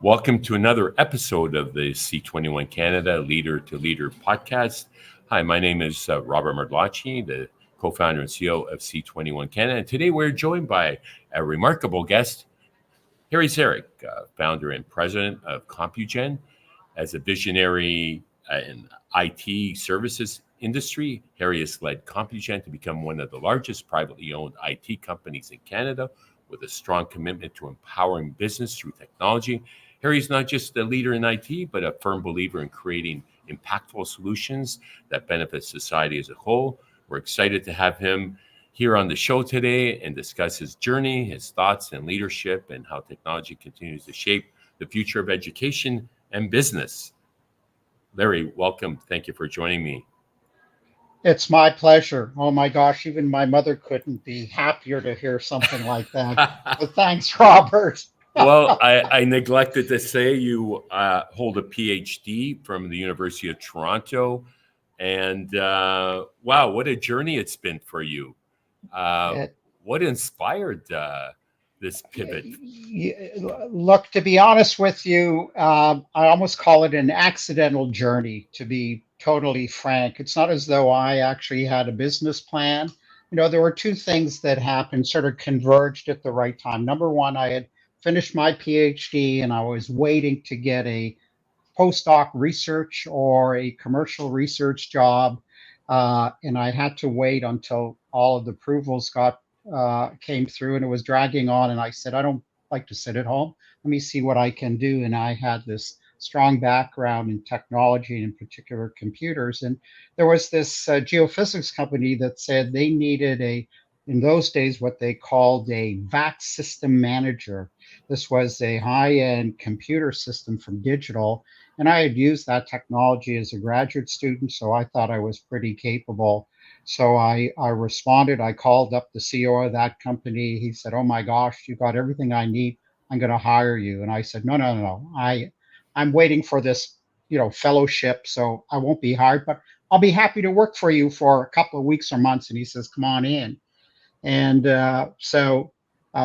Welcome to another episode of the C21 Canada Leader to Leader podcast. Hi, my name is Robert Martellacci, the co-founder and CEO of C21 Canada. And today we're joined by a remarkable guest, Harry Zarek, founder and president of Compugen. As a visionary in IT services industry, Harry has led Compugen to become one of the largest privately owned IT companies in Canada with a strong commitment to empowering business through technology. Harry's not just a leader in IT, but a firm believer in creating impactful solutions that benefit society as a whole. We're excited to have him here on the show today and discuss his journey, his thoughts and leadership, and how technology continues to shape the future of education and business. Larry, welcome. Thank you for joining me. It's my pleasure. Oh my gosh, even my mother couldn't be happier to hear something like that. But thanks, Robert. Well, I neglected to say you hold a PhD from the University of Toronto. And wow, what a journey it's been for you. What inspired this pivot? Look, to be honest with you, I almost call it an accidental journey, to be totally frank. It's not as though I actually had a business plan. There were two things that happened, sort of converged at the right time. Number one, I had finished my PhD and I was waiting to get a postdoc research or a commercial research job. And I had to wait until all of the approvals came through, and it was dragging on. And I said, I don't like to sit at home. Let me see what I can do. And I had this strong background in technology, and in particular computers. And there was this geophysics company that said they needed in those days, what they called a VAX system manager. This was a high-end computer system from Digital. And I had used that technology as a graduate student, so I thought I was pretty capable. So I responded. I called up the CEO of that company. He said, oh my gosh, you got everything I need. I'm going to hire you. And I said, no. I'm waiting for this, fellowship, so I won't be hired, but I'll be happy to work for you for a couple of weeks or months. And he says, come on in. And so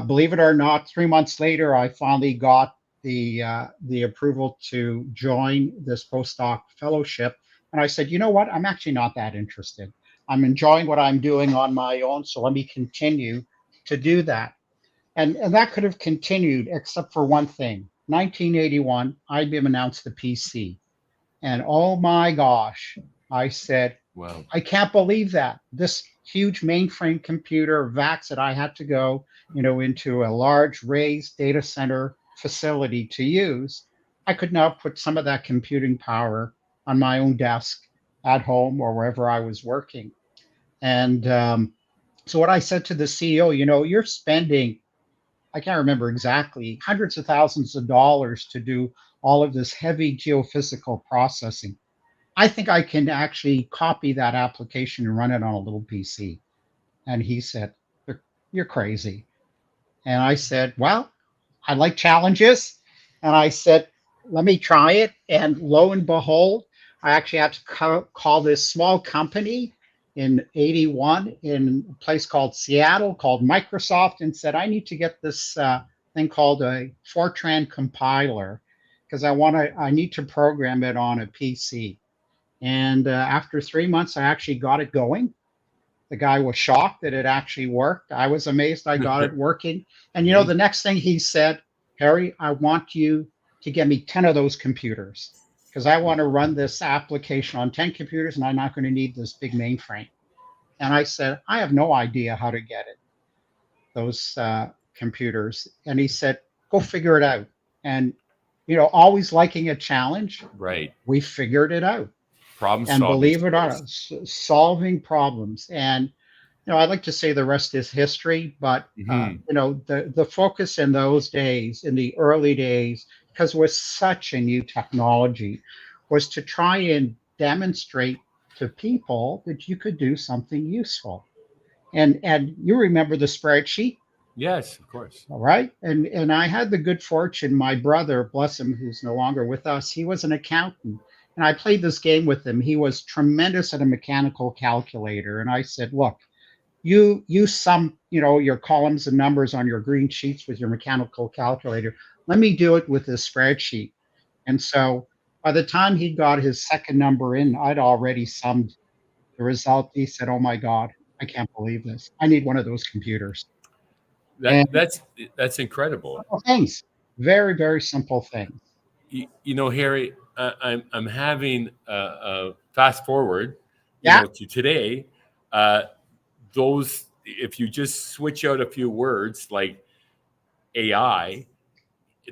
believe it or not, 3 months later, I finally got the approval to join this postdoc fellowship. And I said, you know what? I'm actually not that interested. I'm enjoying what I'm doing on my own, so let me continue to do that. And that could have continued, except for one thing. 1981, IBM announced the PC. And oh my gosh, I said, wow, I can't believe that. This huge mainframe computer, VAX, that I had to go, into a large raised data center facility to use, I could now put some of that computing power on my own desk at home or wherever I was working. And so what I said to the CEO, you're spending, I can't remember exactly, hundreds of thousands of dollars to do all of this heavy geophysical processing. I think I can actually copy that application and run it on a little PC. And he said, you're crazy. And I said, well, I like challenges. And I said, let me try it. And lo and behold, I actually had to call this small company in 81 in a place called Seattle, called Microsoft, and said, I need to get this thing called a Fortran compiler because I need to program it on a PC. And after 3 months, I actually got it going. The guy was shocked that it actually worked. I was amazed I got it working. And the next thing he said, Harry, I want you to get me 10 of those computers because I want to run this application on 10 computers and I'm not going to need this big mainframe. And I said, I have no idea how to get it, those computers. And he said, go figure it out. And, always liking a challenge. Right. We figured it out. Problem and solving. Believe it or not, solving problems. And I'd like to say the rest is history, but the focus in those days, in the early days, because it was such a new technology, was to try and demonstrate to people that you could do something useful. And you remember the spreadsheet? Yes, of course. All right. And I had the good fortune, my brother, bless him, who's no longer with us, he was an accountant. And I played this game with him. He was tremendous at a mechanical calculator. And I said, look, you sum, your columns and numbers on your green sheets with your mechanical calculator. let me do it with this spreadsheet. And so by the time he got his second number in, I'd already summed the result. He said, "Oh my God, I can't believe this. I need one of those computers." And That's incredible. simple things, very, very simple things. Harry, I'm having fast forward, Yeah. to today. Uh, those, if you just switch out a few words like AI,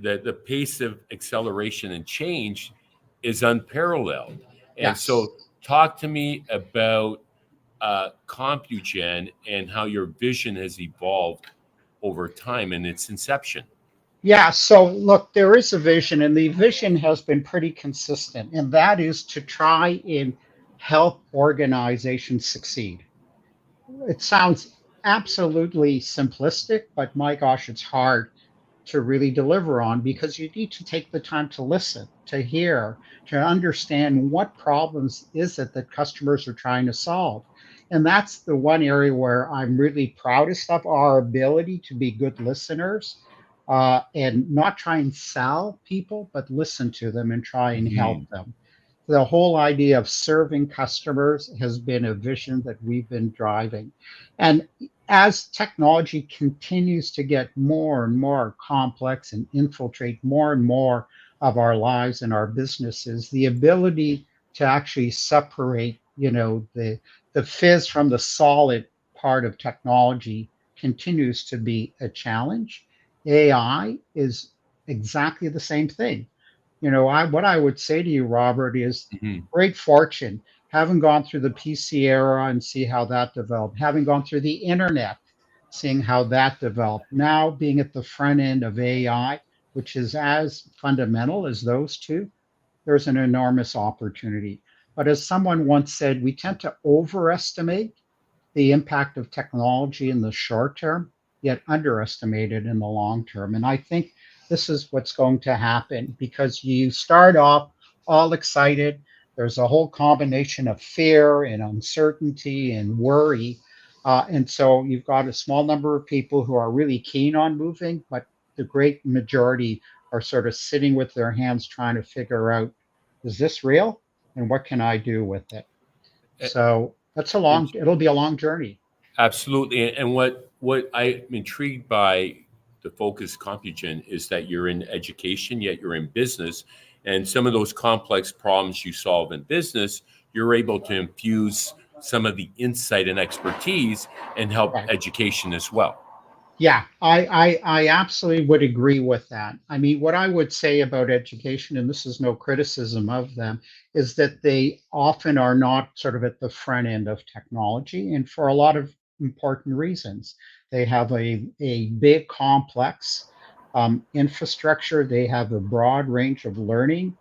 the pace of acceleration and change is unparalleled. And Yes. so, talk to me about Compugen and how your vision has evolved over time in its inception. Yeah. So look, there is a vision, and the vision has been pretty consistent, and that is to try and help organizations succeed. It sounds absolutely simplistic, but my gosh, it's hard to really deliver on because you need to take the time to listen, to hear, to understand what problems is it that customers are trying to solve. And that's the one area where I'm really proudest of our ability to be good listeners, and not try and sell people, but listen to them and try and help Mhm. them. The whole idea of serving customers has been a vision that we've been driving. And as technology continues to get more and more complex and infiltrate more and more of our lives and our businesses, the ability to actually separate, the fizz from the solid part of technology continues to be a challenge. AI is exactly the same thing. What I would say to you, Robert, is Mhm. great fortune having gone through the PC era and see how that developed, having gone through the internet, seeing how that developed, now being at the front end of AI, which is as fundamental as those two, there's an enormous opportunity. But as someone once said, we tend to overestimate the impact of technology in the short term, yet underestimated in the long term. And I think this is what's going to happen because you start off all excited. There's a whole combination of fear and uncertainty and worry. And so you've got a small number of people who are really keen on moving, but the great majority are sort of sitting with their hands trying to figure out, is this real? And what can I do with it? Uh, So and it'll be a long journey. Absolutely. And what I'm intrigued by the focus Compugen is that you're in education, yet you're in business. And some of those complex problems you solve in business, you're able to infuse some of the insight and expertise and help Right. education as well. Yeah, I absolutely would agree with that. I mean, what I would say about education, and this is no criticism of them, is that they often are not sort of at the front end of technology, and for a lot of important reasons. They have a big, complex infrastructure. They have a broad range of learning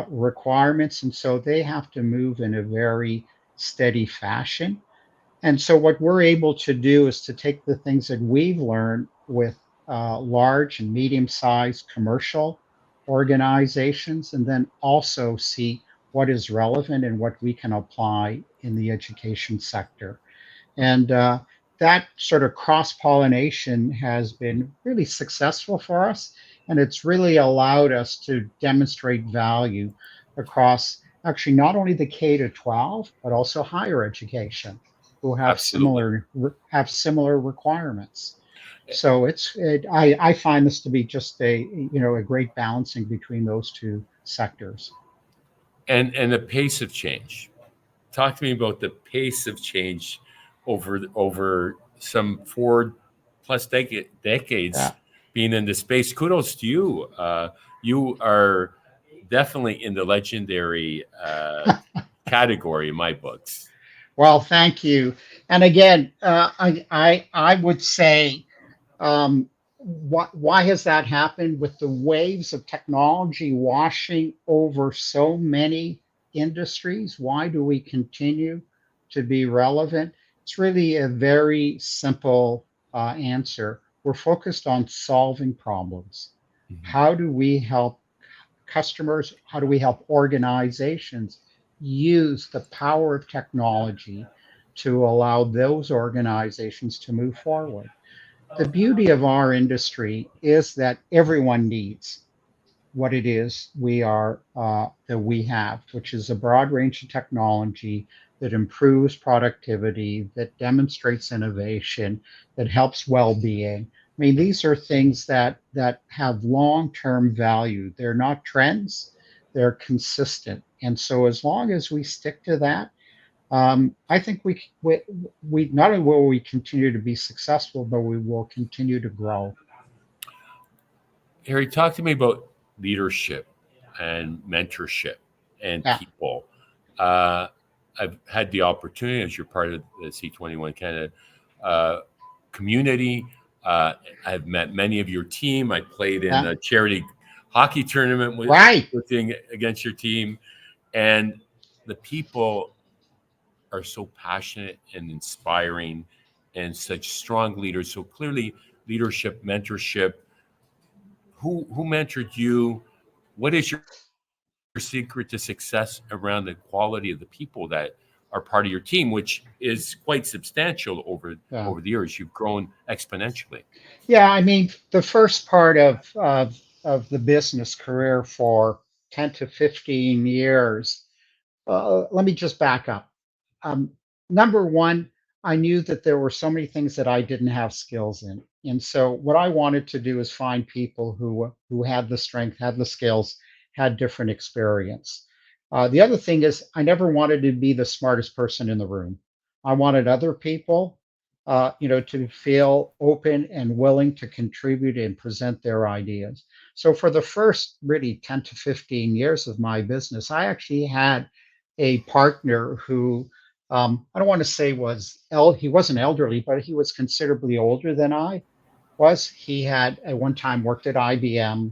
requirements, and so they have to move in a very steady fashion. And so, what we're able to do is to take the things that we've learned with large and medium sized commercial organizations, and then also see what is relevant and what we can apply in the education sector. And that sort of cross pollination has been really successful for us. And it's really allowed us to demonstrate value across actually not only the K to 12, but also higher education who Absolutely. have similar requirements. So I find this to be just a great balancing between those two sectors. And the pace of change. Talk to me about the pace of change over some 4+ decades Yeah. being in the space. Kudos to you. You are definitely in the legendary category in my books. Well, thank you. And again, I would say, why has that happened with the waves of technology washing over so many industries? Why do we continue to be relevant? It's really a very simple answer. We're focused on solving problems. Mhm. How do we help customers? How do we help organizations use the power of technology to allow those organizations to move forward? The beauty of our industry is that everyone needs what it is that we have, which is a broad range of technology that improves productivity, that demonstrates innovation, that helps well-being. I mean, these are things that have long-term value. They're not trends; they're consistent. And so, as long as we stick to that, I think we not only will we continue to be successful, but we will continue to grow. Harry, talk to me about leadership and mentorship and Yeah, people. Uh, I've had the opportunity, as you're part of the C21 Canada uh, community. Uh, I've met many of your team. I played in yeah, a charity hockey tournament right. against your team, and the people are so passionate and inspiring and such strong leaders. So clearly, leadership, mentorship. Who mentored you? What is your secret to success around the quality of the people that are part of your team, which is quite substantial over the Yeah. years? You've grown exponentially. Yeah, I mean, the first part of the business career for 10 to 15 years, let me just back up. Um, Number one, I knew that there were so many things that I didn't have skills in. And so what I wanted to do is find people who had the strength, had the skills, had different experience. The other thing is I never wanted to be the smartest person in the room. I wanted other people, to feel open and willing to contribute and present their ideas. So for the first really 10 to 15 years of my business, I actually had a partner who I don't want to say he wasn't elderly, but he was considerably older than I was. He had at one time worked at IBM.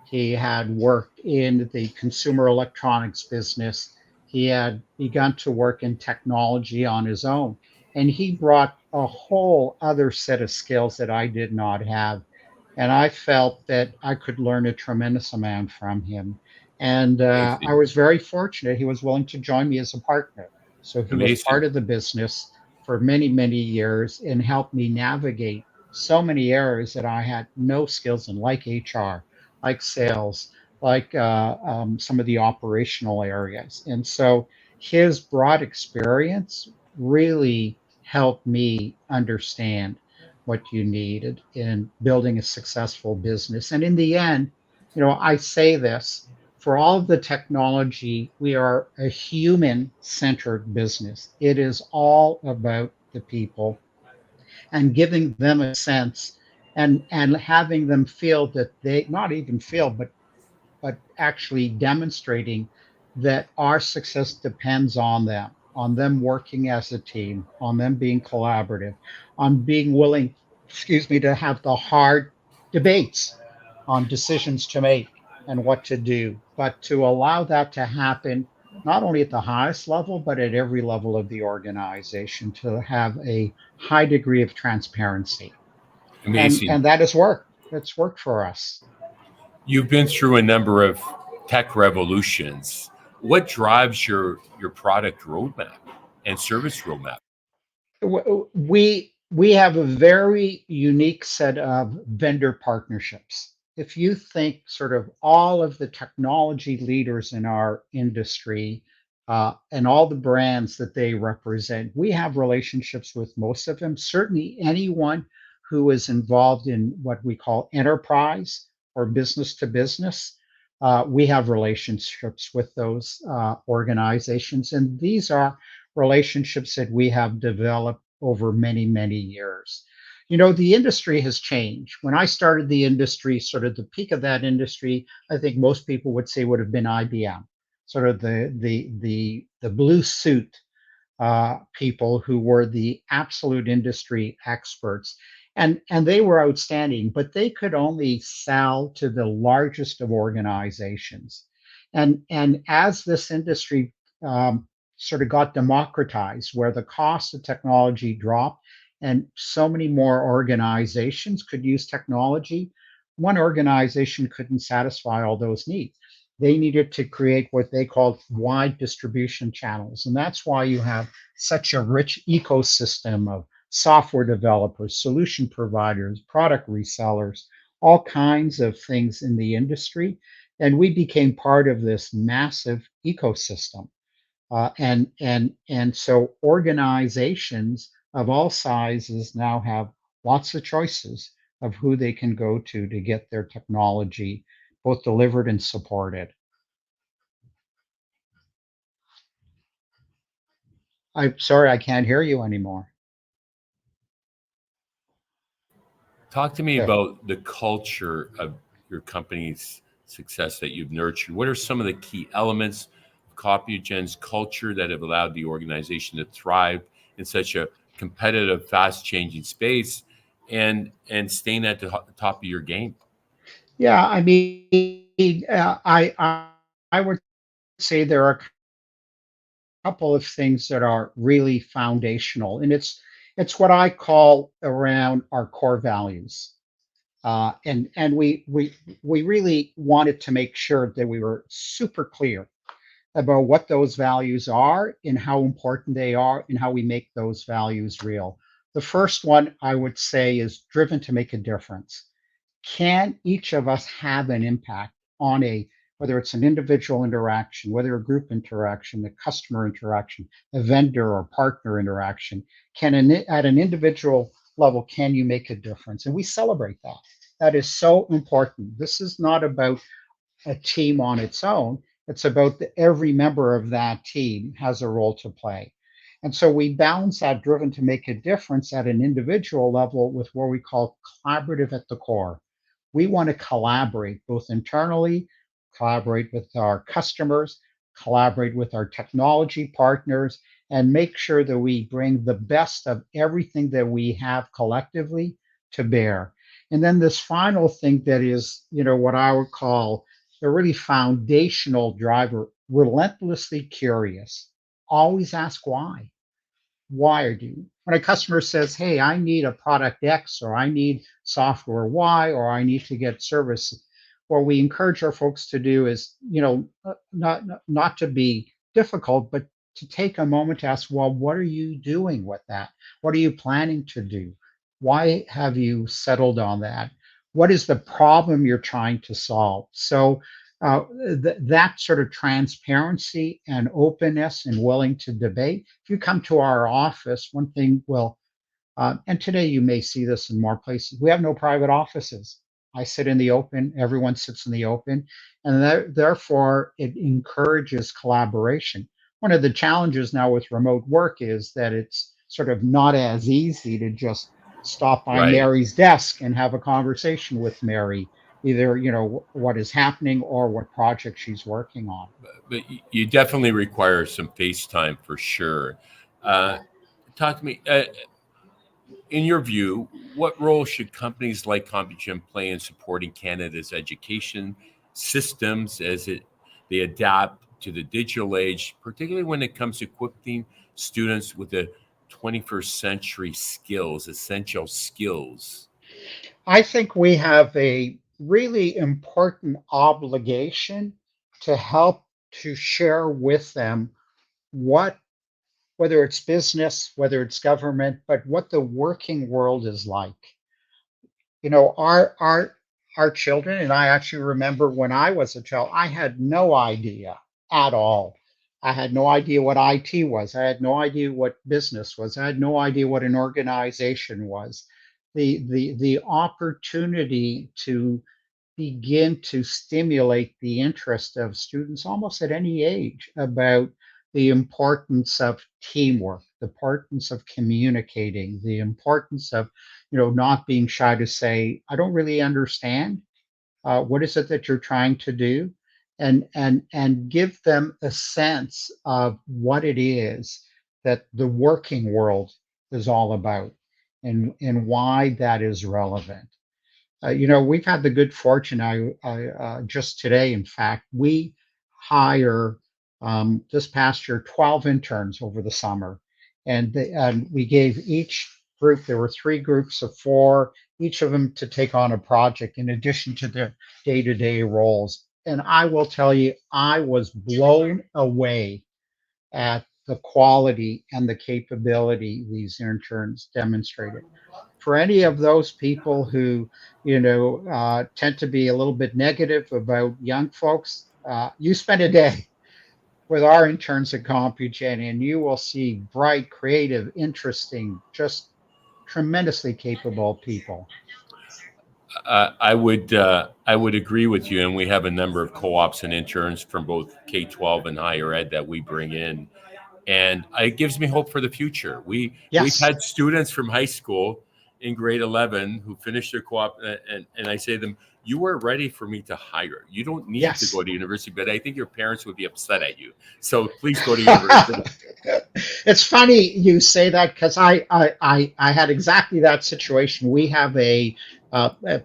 He had worked in the consumer electronics business. He had begun to work in technology on his own. And he brought a whole other set of skills that I did not have. And I felt that I could learn a tremendous amount from him. And I Amazing. was very fortunate. He was willing to join me as a partner. So he was Amazing. part of the business for many, many years and helped me navigate so many areas that I had no skills in, like HR, like sales, like some of the operational areas. And so his broad experience really helped me understand what you needed in building a successful business. And in the end, I say this for all of the technology, we are a human centered business. It is all about the people and giving them a sense and having them feel that they not even feel but actually demonstrating that our success depends on them working as a team, on them being collaborative, on being willing, excuse me, to have the hard debates on decisions to make and what to do, but to allow that to happen not only at the highest level, but at every level of the organization to have a high degree of transparency. And Amazing. and that has worked. It's worked for us. You've been through a number of tech revolutions. What drives your product roadmap and service roadmap? We have a very unique set of vendor partnerships. If you think sort of all of the technology leaders in our industry and all the brands that they represent, we have relationships with most of them. Certainly, anyone who is involved in what we call enterprise or business to business, we have relationships with those organizations, and these are relationships that we have developed over many, many years. The industry has changed. When I started the industry, sort of the peak of that industry, I think most people would say would have been IBM, sort of the blue suit people who were the absolute industry experts. And they were outstanding, but they could only sell to the largest of organizations. And as this industry sort of got democratized, where the cost of technology dropped and so many more organizations could use technology, one organization couldn't satisfy all those needs. They needed to create what they called wide distribution channels. And that's why you have such a rich ecosystem of software developers, solution providers, product resellers, all kinds of things in the industry. And we became part of this massive ecosystem. And so organizations of all sizes now have lots of choices of who they can go to get their technology both delivered and supported. I'm sorry, I can't hear you anymore. Talk to me Yeah. about the culture of your company's success that you've nurtured. What are some of the key elements of Compugen's culture that have allowed the organization to thrive in such a competitive, fast-changing space, and staying at the top of your game? Yeah, I mean, I would say there are a couple of things that are really foundational, and it's what I call around our core values. And we really wanted to make sure that we were super clear about what those values are and how important they are and how we make those values real. The first one I would say is driven to make a difference. Can each of us have an impact on a, whether it's an individual interaction, whether a group interaction, a customer interaction, a vendor or partner interaction? At an individual level, can you make a difference? And we celebrate that. That is so important. This is not about a team on its own. It's about every member of that team has a role to play. And so we balance that driven to make a difference at an individual level with what we call collaborative at the core. We want to collaborate both internally, collaborate with our customers, collaborate with our technology partners, and make sure that we bring the best of everything that we have collectively to bear. And then this final thing that is, what I would call a really foundational driver, relentlessly curious. Always ask why. Why are you? When a customer says, "Hey, I need a product X, or I need software Y, or I need to get service," what we encourage our folks to do is, not to be difficult, but to take a moment to ask, "Well, what are you doing with that? What are you planning to do? Why have you settled on that? What is the problem you're trying to solve?" So that sort of transparency and openness and willing to debate. If you come to our office, one thing will, and today you may see this in more places, we have no private offices. I sit in the open, everyone sits in the open, and therefore it encourages collaboration. One of the challenges now with remote work is that it's sort of not as easy to just stop by Right. Mary's desk and have a conversation with Mary, either what is happening or what project she's working on. But you definitely require some face time for sure. Uh, Talk to me. In your view, what role should companies like Compugen play in supporting Canada's education systems as they adapt to the digital age, particularly when it comes to equipping students with the 21st century skills, essential skills? I think we have a really important obligation to help to share with them what, whether it's business, whether it's government, but what the working world is like. Our children, and I actually remember when I was a child, I had no idea at all. I had no idea what IT was. I had no idea what business was. I had no idea what an organization was. The opportunity to begin to stimulate the interest of students almost at any age about the importance of teamwork, the importance of communicating, the importance of, not being shy to say, "I don't really understand. What is it that you're trying to do?" And give them a sense of what it is that the working world is all about, and why that is relevant. We've had the good fortune. Just today, in fact, we hire this past year 12 interns over the summer, and we gave each group. There were three groups of four, each of them to take on a project in addition to their day-to-day roles. And I will tell you, I was blown away at the quality and the capability these interns demonstrated. For any of those people who, tend to be a little bit negative about young folks, you spend a day with our interns at Compugen, and you will see bright, creative, interesting, just tremendously capable people. I would agree with you, and we have a number of co-ops and interns from both K-12 and higher ed that we bring in, and it gives me hope for the future. We've Yes, had students from high school in grade 11 who finished their co-op, and I say to them, "You are ready for me to hire. You don't need to go yes. to university, but I think your parents would be upset at you. So please go to university." It's funny you say that because I had exactly that situation. We have a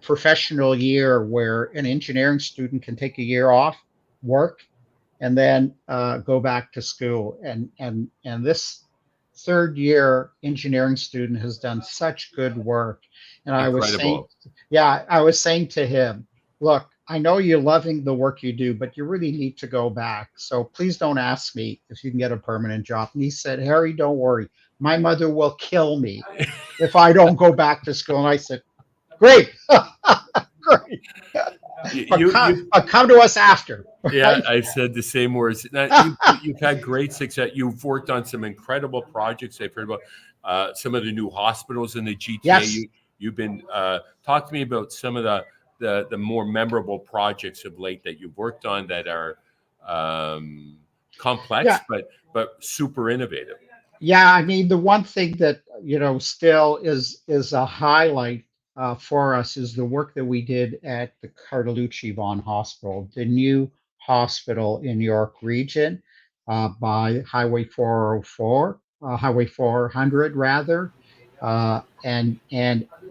professional year where an engineering student can take a year off work and then go back to school. And this third year engineering student has done such good work. And I was saying, Incredible. yeah, I was saying to him, look, I know you're loving the work you do, but you really need to go back. So please don't ask me if you can get a permanent job. And he said, Harry, don't worry. My mother will kill me if I don't go back to school. And I said, great, great. But You you come to us after, Yeah, right? I said the same words. Now, you've had great success. You've worked on some incredible projects. I've heard about some of the new hospitals in the GTA. Yes. You've been talk to me about some of the more memorable projects of late that you've worked on that are um, complex Yeah. but super innovative. Yeah, I mean, the one thing that still is a highlight for us is the work that we did at the Cartolucci Vaughan Hospital, the new hospital in York Region by Highway 404, Highway 400 rather, and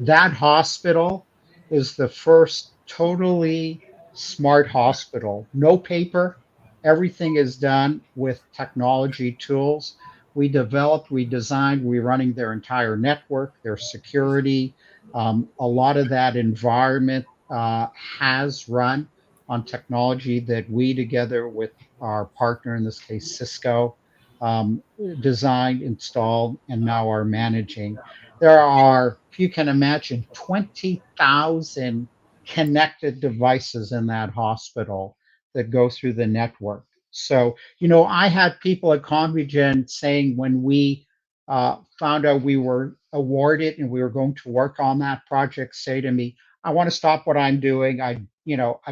that hospital is the first totally smart hospital. No paper, everything is done with technology tools. We developed, we designed, we're running their entire network, their security. A lot of that environment has run on technology that we, together with our partner, in this case, Cisco, um, designed, installed, and now are managing. There are, if you can imagine, 20,000 connected devices in that hospital that go through the network. So, I had people at Compugen saying when we found out we were awarded and we were going to work on that project, say to me, I want to stop what I'm doing. I've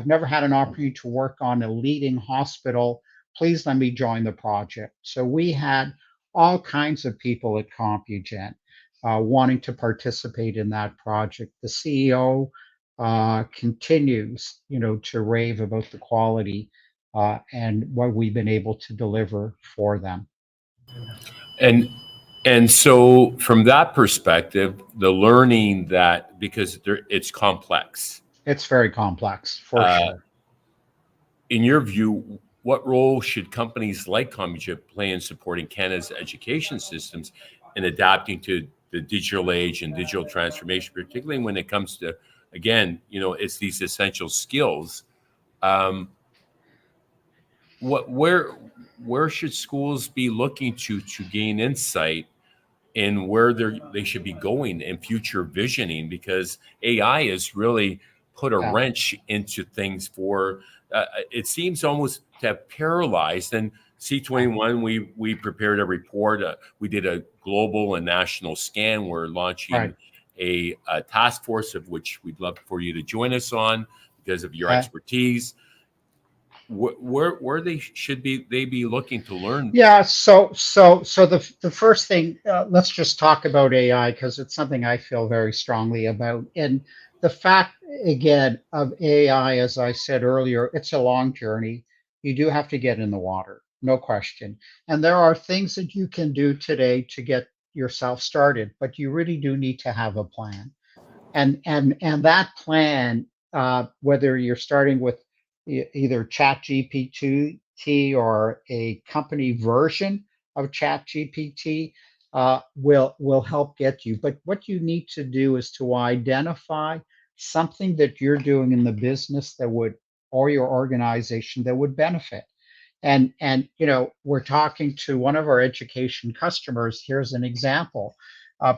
never had an opportunity to work on a leading hospital. Please let me join the project. So we had all kinds of people at Compugen wanting to participate in that project. The CEO continues, to rave about the quality and what we've been able to deliver for them. And and so from that perspective, the learning that because it's complex. It's very complex for Uh, sure. in your view, what role should companies like Compugen play in supporting Canada's education systems in adapting to the digital age and digital transformation, particularly when it comes to, again, it's these essential skills. Um, what where should schools be looking to gain insight in where they should be going in future visioning, because AI has really put a Yeah, wrench into things for it seems almost to have paralyzed. And yeah, C21, we prepared a report. We did a global and national scan. We're right. launching a task force of which we'd love for you to join us on because of your Okay. expertise. Where they should be they be looking to learn. Yeah, so the first thing, let's just talk about AI because it's something I feel very strongly about. And the fact again of AI, as I said earlier, it's a long journey. You do have to get in the water, no question. And there are things that you can do today to get yourself started, but you really do need to have a plan. And that plan, whether you're starting with either Chat GPT or a company version of Chat GPT, will help get you. But what you need to do is to identify something that you're doing in the business that would, or your organization that would benefit. And we're talking to one of our education customers. Here's an example: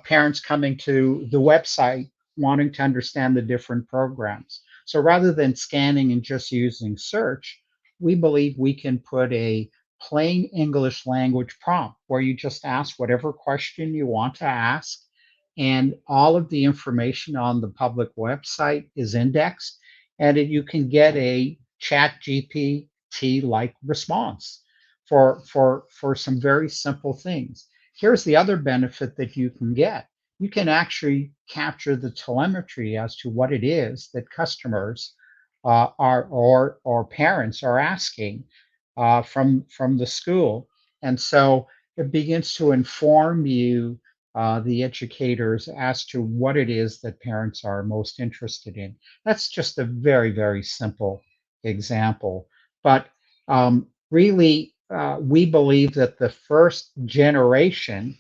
parents coming to the website wanting to understand the different programs. So rather than scanning and just using search, we believe we can put a plain English language prompt where you just ask whatever question you want to ask, and all of the information on the public website is indexed, and you can get a chat GPT like response for some very simple things. Here's the other benefit that you can get: you can actually capture the telemetry as to what it is that customers are or parents are asking from the school, and so it begins to inform you, the educators, as to what it is that parents are most interested in. That's just a very simple example, but really, we believe that the first generation,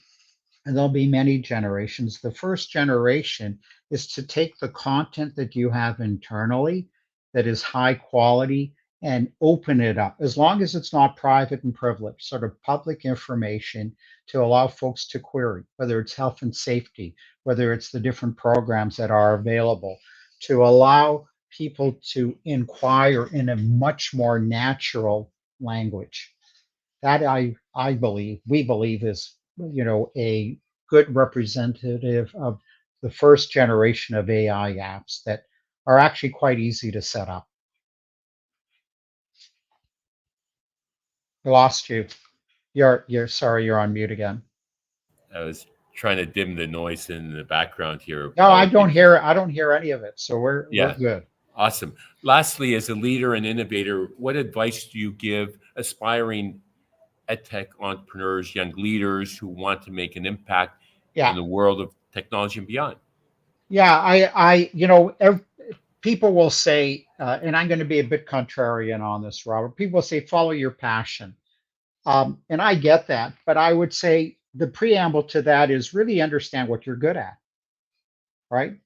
and there'll be many generations. The first generation is to take the content that you have internally that is high quality and open it up, as long as it's not private and privileged, sort of public information, to allow folks to query, whether it's health and safety, whether it's the different programs that are available, to allow people to inquire in a much more natural language. That I believe, we believe, is a good representative of the first generation of AI apps that are actually quite easy to set up. I lost you. You're sorry, you're on mute again. I was trying to dim the noise in the background here. No, Apologies. I don't hear any of it. So we're Yeah, good. awesome. Lastly, as a leader and innovator, what advice do you give aspiring edtech entrepreneurs, young leaders who want to make an impact in Yeah. the world of technology and beyond? Yeah, people will say, and I'm going to be a bit contrarian on this, Robert. People will say, follow your passion. And I get that, but I would say the preamble to that is really understand what you're good at, right?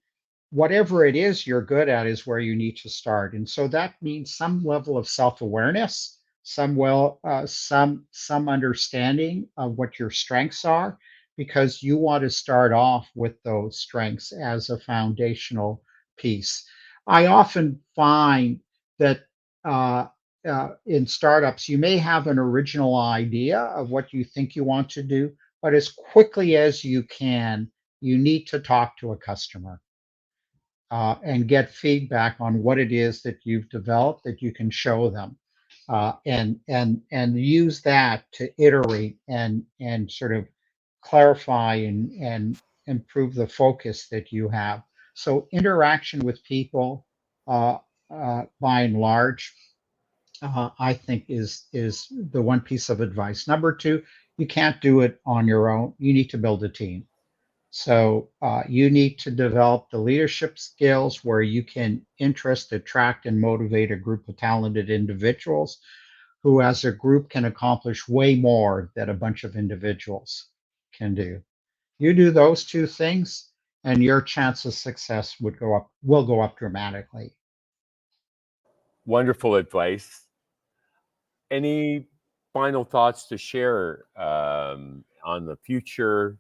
Whatever it is you're good at is where you need to start. And so that means some level of self-awareness, some understanding of what your strengths are, because you want to start off with those strengths as a foundational piece. I often find that uh, in startups, you may have an original idea of what you think you want to do, but as quickly as you can, you need to talk to a customer and get feedback on what it is that you've developed that you can show them, and use that to iterate and sort of clarify and improve the focus that you have. So interaction with people, uh, by and large, I think is the one piece of advice. Number two, you can't do it on your own. You need to build a team. So you need to develop the leadership skills where you can interest, attract, and motivate a group of talented individuals who, as a group, can accomplish way more than a bunch of individuals can do. You do those two things, and your chance of success will go up dramatically. Wonderful advice. Any final thoughts to share on the future?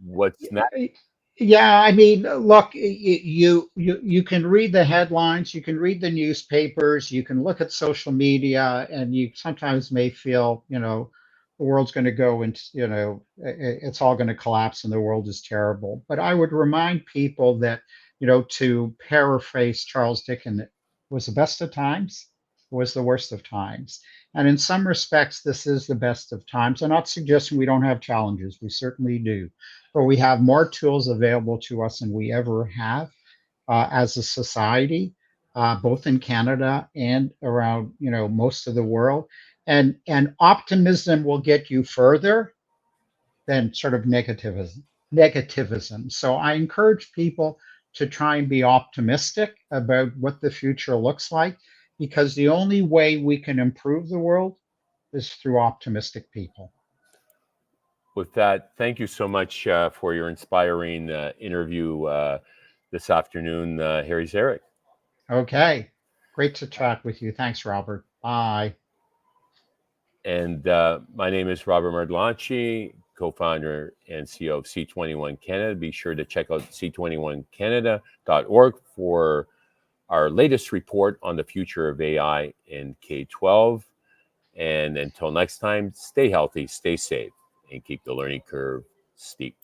What's next? Yeah, I mean, look, you can read the headlines, you can read the newspapers, you can look at social media, and you sometimes may feel, the world's going to go into, it's all going to collapse and the world is terrible. But I would remind people that, to paraphrase Charles Dickens, it was the best of times, was the worst of times. And in some respects, this is the best of times. I'm not suggesting we don't have challenges. We certainly do, but we have more tools available to us than we ever have as a society, both in Canada and around most of the world. And optimism will get you further than sort of negativism. Negativism. So I encourage people to try and be optimistic about what the future looks like, because the only way we can improve the world is through optimistic people. With that, thank you so much for your inspiring interview this afternoon, Harry Zarek. Okay. Great to chat with you. Thanks, Robert. Bye. And my name is Robert Martellacci, co-founder and CEO of C21 Canada. Be sure to check out c21canada.org for our latest report on the future of AI in K-12. And until next time, stay healthy, stay safe, and keep the learning curve steep.